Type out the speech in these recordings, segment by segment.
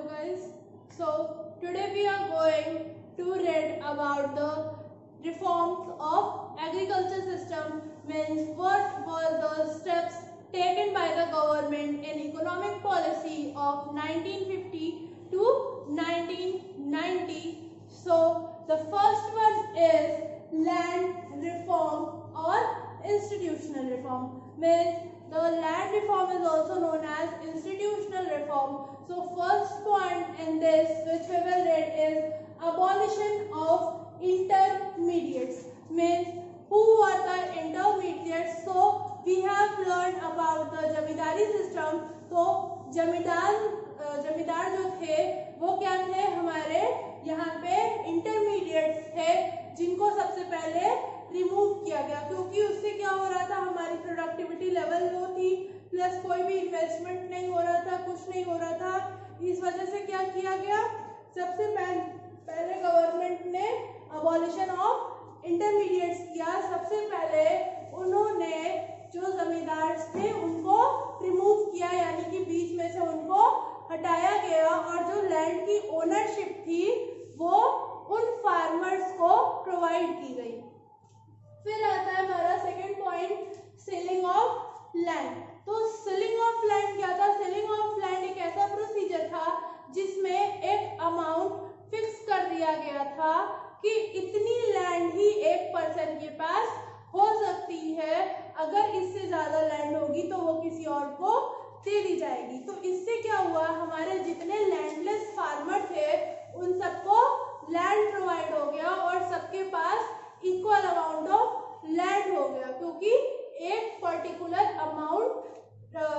guys. So today we are going to read about the reforms of agriculture system. Means what were the steps taken by the government in economic policy of 1950 to 1990. So the first one is land reform or institutional reform. Means the land reform is also known as institutional reform. So first point in this which we will read is abolition of intermediates. Means who are the intermediates? So we have learned about the zamindari system. तो जमींदार जो थे वो क्या थे, हमारे यहाँ पे इंटरमीडिएट्स थे जिनको सबसे पहले रिमूव किया गया, क्योंकि उससे क्या हो रहा था, हमारी प्रोडक्टिविटी लेवल लो थी, प्लस कोई भी इन्वेस्टमेंट नहीं हो रहा था, कुछ नहीं हो रहा था। इस वजह से क्या किया गया, सबसे पहले गवर्नमेंट ने अबॉलिशन ऑफ इंटरमीडिएट्स किया। सबसे पहले उन्होंने जो जमींदार थे उनको रिमूव किया, यानी कि बीच में से उनको हटाया गया और जो लैंड की ओनरशिप थी वो उन फार्मर्स को प्रोवाइड की गई। फिर आता है हमारा second point, selling of land. तो सेलिंग ऑफ लैंड क्या था? सेलिंग ऑफ लैंड एक ऐसा प्रोसीजर था जिसमें एक अमाउंट फिक्स कर दिया गया था कि इतनी लैंड ही एक पर्सन के पास हो सकती है, अगर इससे ज्यादा लैंड होगी तो वो किसी और को दे दी जाएगी। तो इससे क्या हुआ, हमारे जितने लैंडलेस फार्मर थे उन सबको लैंड प्रोवाइड हो गया और सबके पास इक्वल अमाउंट ऑफ लैंड हो गया, क्योंकि एक पर्टिकुलर अमाउंट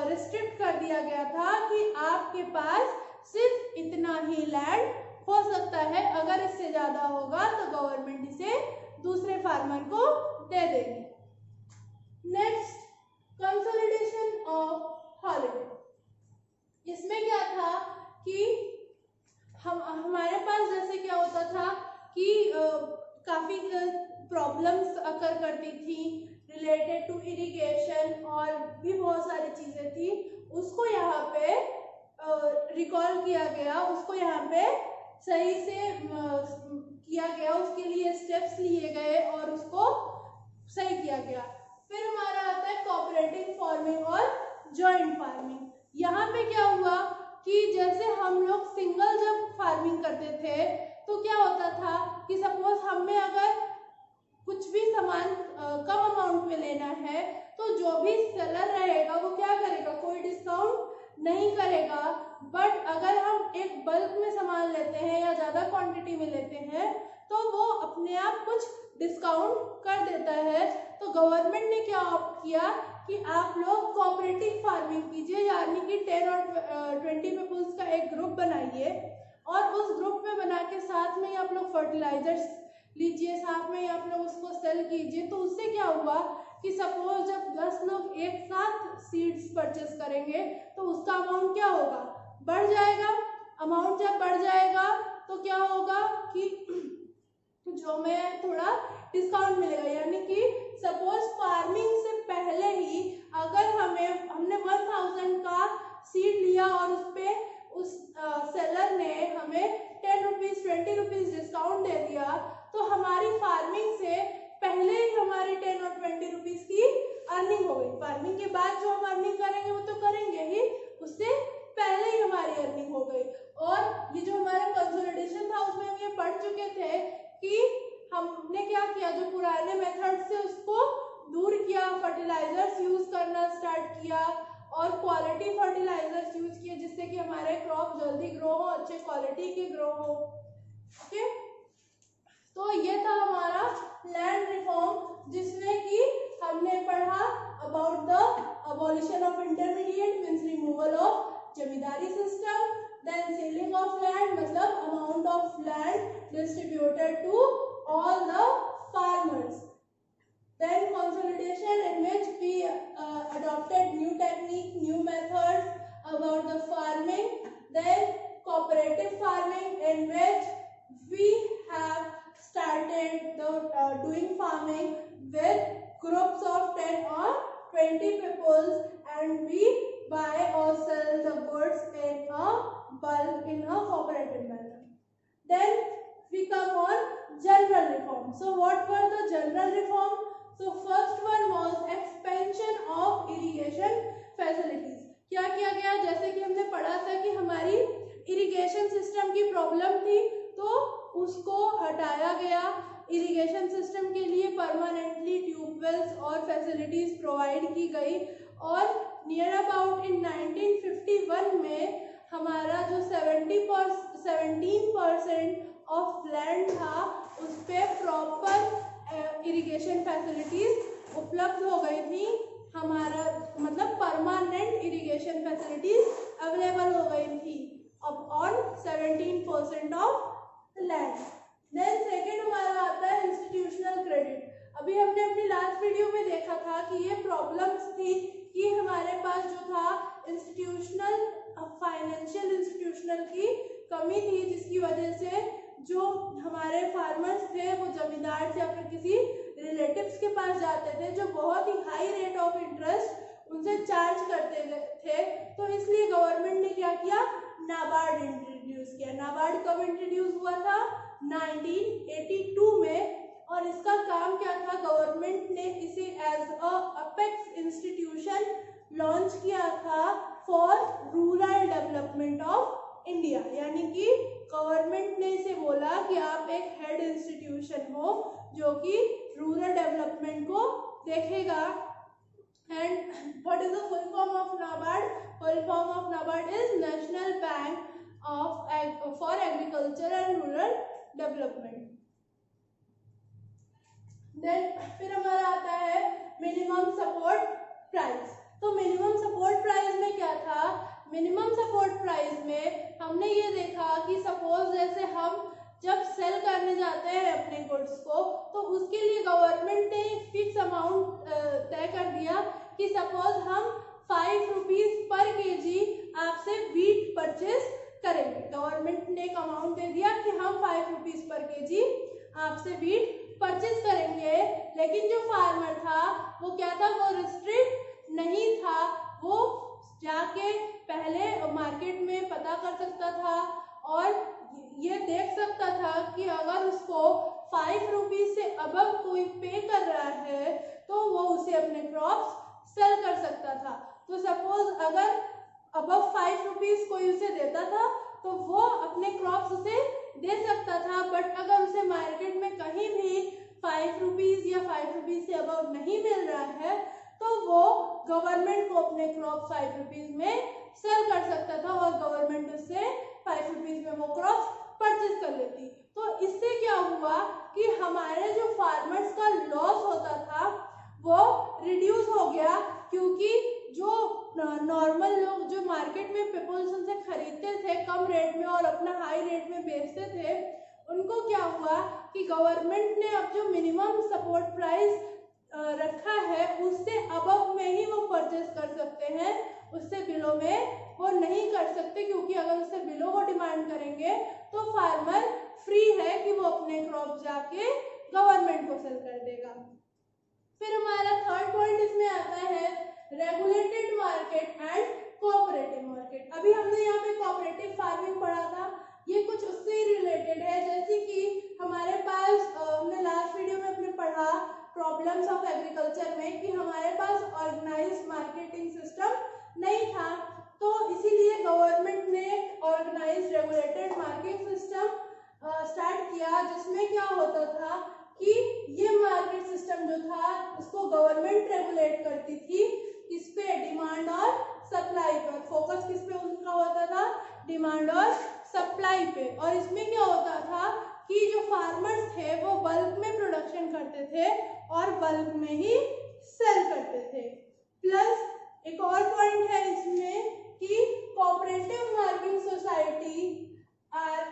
रिस्ट्रिक्ट कर दिया गया था कि आपके पास सिर्फ इतना ही लैंड हो सकता है, अगर इससे ज्यादा होगा तो गवर्नमेंट इसे दूसरे फार्मर को दे देगी। Next, consolidation of holiday. इसमें क्या था कि हमारे पास जैसे क्या होता था कि काफी प्रॉब्लम्स अकर करती थी रिलेटेड टू इरिगेशन और भी बहुत सारी चीजें थी, उसको यहाँ पे रिकॉल किया गया, उसको यहाँ पे सही से किया गया, उसके लिए स्टेप्स लिए गए और उसको सही किया गया। फिर हमारा आता है कोऑपरेटिव फार्मिंग और जॉइंट फार्मिंग। यहाँ पे क्या हुआ कि जैसे हम लोग सिंगल जब फार्मिंग करते थे तो क्या होता था कि सपोज हमें अगर कुछ भी सामान कम अमाउंट में लेना है तो जो भी सेलर रहेगा वो क्या करेगा, कोई डिस्काउंट नहीं करेगा। बट अगर हम एक बल्क में सामान लेते हैं या ज्यादा क्वांटिटी में लेते हैं तो वो अपने आप कुछ डिस्काउंट कर देता है। तो गवर्नमेंट ने क्या ऑप्ट किया कि आप लोग कोऑपरेटिव फार्मिंग कीजिए, यानी कि 10 और 20 पीपल्स का एक ग्रुप बनाइए और उस ग्रुप में बना के साथ में ही आप लोग फर्टिलाइजर्स लीजिए, साथ में ही आप लोग उसको सेल कीजिए। तो उससे क्या हुआ कि सपोज जब 10 लोग एक साथ सीड्स परचेस करेंगे तो उसका अमाउंट क्या होगा, बढ़ जाएगा। अमाउंट जब बढ़ जाएगा तो क्या होगा कि जो में थोड़ा डिस्काउंट मिलेगा, यानी कि सपोज फार्मिंग से पहले ही अगर हमने 1000 का सीड लिया और उस सेलर ने हमें 10 रुपीज 20 रुपीज डिस्काउंट दे दिया, तो हमारी फार्मिंग से पहले ही हमारी 10 और 20 रुपीज की अर्निंग हो गई। फार्मिंग के बाद जो हम अर्निंग करेंगे वो तो करेंगे ही, उससे पहले ही हमारी अर्निंग हो गई। और ये जो हमारा कंसोलिडेशन था उसमें हम ये पढ़ चुके थे कि हमने क्या किया, जो पुराने मेथड से उसको दूर किया, फर्टिलाइजर्स यूज करना स्टार्ट किया और क्वालिटी फर्टिलाइजर्स यूज किए जिससे कि हमारे क्रॉप जल्दी ग्रो हो, अच्छे क्वालिटी के ग्रो हो। ओके, तो ये था हमारा लैंड रिफॉर्म जिसमें कि हमने पढ़ा about the abolition of intermediate means removal of जमींदारी system, then ceiling of land मतलब amount of land distributed to all the farmers, then consolidation in which we adopted new technique, new methods about the farming, then cooperative farming in which we have started the doing farming with groups of 10 or 20 people and we buy or sell the goods in a bulk in a So what were the general reform? So first one was expansion of irrigation facilities. क्या किया गया? जैसे कि हमने पढ़ा था कि हमारी इरिगेशन सिस्टम की प्रॉब्लम थी, तो उसको हटाया गया। इरिगेशन सिस्टम के लिए परमानेंटली ट्यूबवेल्स और फैसिलिटीज प्रोवाइड की गई, और नियर अबाउट इन 1951 में हमारा जो 17% ऑफ लैंड था उस पर प्रॉपर इरिगेशन फैसिलिटीज उपलब्ध हो गई थी। हमारा मतलब परमानेंट इरिगेशन फैसिलिटीज अवेलेबल हो गई थी on 17% of land. Then second हमारा आता है इंस्टीट्यूशनल क्रेडिट। अभी हमने अपनी लास्ट वीडियो में देखा था कि ये प्रॉब्लम्स थी कि हमारे पास जो था इंस्टीट्यूशनल फाइनेंशियल इंस्टीट्यूशनल की कमी थी, जिसकी वजह से जो हमारे फार्मर्स थे वो जमींदार से या फिर किसी रिलेटिव्स के पास जाते थे जो बहुत ही हाई रेट ऑफ इंटरेस्ट उनसे चार्ज करते थे। तो इसलिए गवर्नमेंट ने क्या किया? नाबार्ड इंट्रोड्यूस किया। नाबार्ड कब इंट्रोड्यूस हुआ था? 1982 में। और इसका काम क्या था? गवर्नमेंट ने इसे as a apex institution launch किया था for rural development of India. यानी कि गवर्नमेंट ने इसे बोला कि आप एक हेड इंस्टीट्यूशन हो जो कि रूरल डेवलपमेंट को देखेगा। And what is the full form of NABARD? Full form of NABARD is national bank of for agriculture and rural development. Then फिर हमारा आता है मिनिमम सपोर्ट प्राइस। तो मिनिमम सपोर्ट प्राइस में क्या था? मिनिमम सपोर्ट प्राइस में हमने ये देखा कि सपोज जैसे हम जब सेल करने जाते हैं अपने गुड्स को, तो उसके लिए गवर्नमेंट ने फिक्स अमाउंट तय कर दिया कि सपोज हम 5 रुपीज पर केजी आपसे वीट परचेज करेंगे। गवर्नमेंट ने एक अमाउंट दे दिया कि हम 5 रुपीज पर केजी आपसे वीट परचेज करेंगे। लेकिन जो फार्मर था वो क्या था? वो रिस्ट्रिक्ट नहीं था, वो जाके पहले मार्केट में पता कर सकता था और ये देख सकता था कि अगर उसको 5 रुपीज से अबव कोई पे कर रहा है तो वो उसे अपने क्रॉप्स सेल कर सकता था। तो सपोज अगर अबव 5 रुपीज कोई उसे देता था तो वो अपने क्रॉप्स उसे दे सकता था। बट अगर उसे मार्केट में कहीं भी 5 रुपीज या 5 रुपीज से अबव नहीं मिल रहा है तो वो गवर्नमेंट को अपने क्रॉप 5 रुपीज में सेल कर सकता था और गवर्नमेंट उससे 5 रुपीज में वो क्रॉप परचेज कर लेती। तो इससे क्या हुआ कि हमारे जो फार्मर्स का लॉस होता था वो रिड्यूस हो गया, क्योंकि जो नॉर्मल लोग जो मार्केट में पीपल्स उनसे खरीदते थे कम रेट में और अपना हाई रेट में बेचते थे, उनको क्या हुआ कि गवर्नमेंट ने अब जो मिनिमम सपोर्ट प्राइस रखा है उससे अबव में ही वो परचेज कर सकते हैं, उससे बिलो में वो नहीं कर सकते, क्योंकि अगर उससे बिलो वो डिमांड करेंगे तो फार्मर फ्री है कि वो अपने क्रॉप जाके गवर्नमेंट को सेल कर देगा। फिर हमारा थर्ड पॉइंट इसमें आता है regulated market and cooperative market. अभी हमने यहाँ पे कोऑपरेटिव फार्मिंग पढ़ा था, ये कुछ उससे ही रिलेटेड है। जैसे कि हमारे पास हमने लास्ट वीडियो में अपने पढ़ा प्रॉब्लम्स ऑफ एग्रीकल्चर में कि हमारे पास ऑर्गेनाइज्ड मार्केटिंग सिस्टम नहीं था, तो इसीलिए गवर्नमेंट ने organised regulated market system start किया, जिसमें क्या होता था कि ये मार्केट सिस्टम जो था उसको गवर्नमेंट रेगुलेट करती थी। किस पे? डिमांड और सप्लाई पर। फोकस किस पे उनका होता था? डिमांड और सप्लाई पे। और इसमें क्या होता था कि जो फार्मर्स थे वो बल्क में प्रोडक्शन करते थे और बल्क में ही सेल करते थे। प्लस एक और पॉइंट है इसमें कि cooperative marketing society are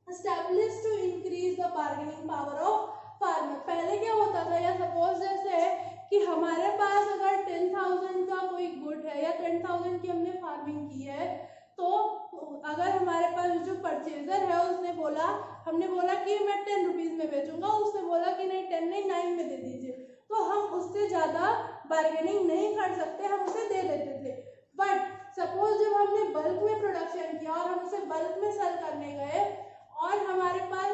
established to increase the bargaining power of farmer। पहले क्या होता था, या सपोज जैसे कि हमारे पास अगर 10,000 का कोई गुड है या 10,000 की हमने फार्मिंग की है, तो अगर हमारे पास जो परचेजर है उसने बोला, हमने बोला कि मैं 10 रुपीज में बेचूंगा, उसने बोला कि नहीं 10 नहीं 9 में दे दीजिए, तो हम उससे ज्यादा बार्गेनिंग नहीं कर सकते, हम उसे दे देते थे। बट सपोज जब हमने बल्क में प्रोडक्शन किया और हम उसे बल्क में सेल करने गए और हमारे पास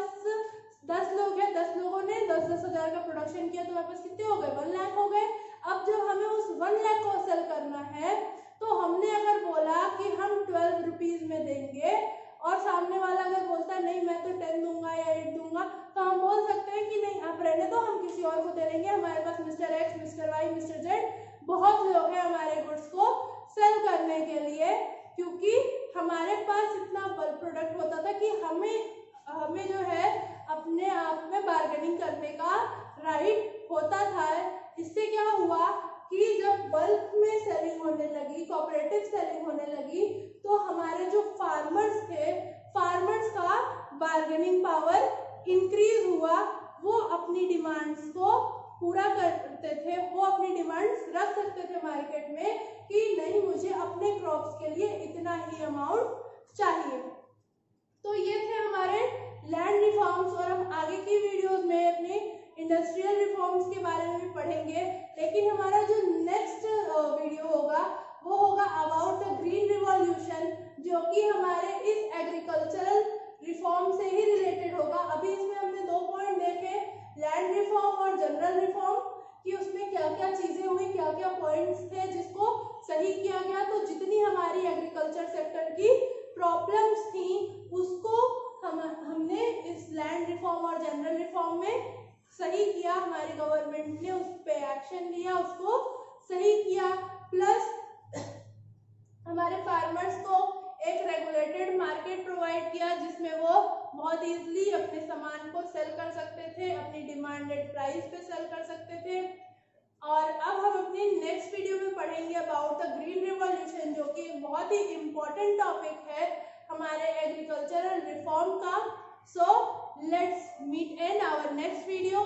10 लोग हैं, 10 लोगों ने 10-10 हज़ार का प्रोडक्शन किया तो हमारे पास कितने हो गए, 1 लाख हो गए। अब जब हमें उस 1 लाख को सेल करना है तो हमने अगर बोला कि हम 12 रुपीज में देंगे और सामने वाला अगर बोलता है नहीं मैं तो 10 दूंगा या 8 दूंगा, तो हम बोल सकते हैं कि नहीं आप रहने दो, हम किसी और को दे देंगे, हमारे पास mister X, mister Y, mister Z बहुत लोग हैं हमारे गुड्स को सेल करने के लिए, क्योंकि हमारे पास इतना बल्क प्रोडक्ट होता था कि हमें जो है अपने आप में बार्गेनिंग करने का राइट होता था। इससे क्या हुआ कि जब बल्क में सेलिंग होने लगी, कोऑपरेटिव सेलिंग होने लगी, तो हमारे जो फार्मर्स थे, फार्मर्स का बार्गेनिंग पावर इंक्रीज हुआ, वो अपनी डिमांड्स को पूरा करते थे, वो अपनी डिमांड्स रख सकते थे मार्केट में कि नहीं मुझे अपने क्रॉप्स के लिए इतना ही अमाउंट चाहिए। तो ये थे हमारे लैंड रिफॉर्म्स, और हम आगे की वीडियोस में अपने इंडस्ट्रियल रिफॉर्म्स के बारे में भी पढ़ेंगे। लेकिन हमारा जो नेक्स्ट वीडियो होगा वो होगा अबाउट द ग्रीन रिवॉल्यूशन, जो कि हमारे इस एग्रीकल्चरल रिफॉर्म से ही रिलेटेड होगा। अभी इसमें हमने 2 पॉइंट देखे, लैंड रिफॉर्म और जनरल रिफॉर्म, कि उसमें क्या क्या चीजें हुई, क्या क्या पॉइंट्स थे जिसको सही किया गया। तो जितनी हमारी एग्रीकल्चर सेक्टर की प्रॉब्लम्स थी उसको हमने इस लैंड रिफॉर्म और जनरल रिफॉर्म में सही किया, हमारी गवर्नमेंट ने उस पे एक्शन लिया, उसको सही किया। प्लस हमारे फार्मर्स को एक रेगुलेटेड मार्केट प्रोवाइड किया जिसमें वो बहुत इजीली अपने सामान को सेल कर सकते थे, अपनी डिमांडेड प्राइस पे सेल कर सकते थे। और अब हम अपनी नेक्स्ट वीडियो में पढ़ेंगे अबाउट द ग्रीन रिवॉल्यूशन, जो कि एक बहुत ही इम्पोर्टेंट टॉपिक है हमारे एग्रीकल्चरल रिफॉर्म का। So let's meet in our next video.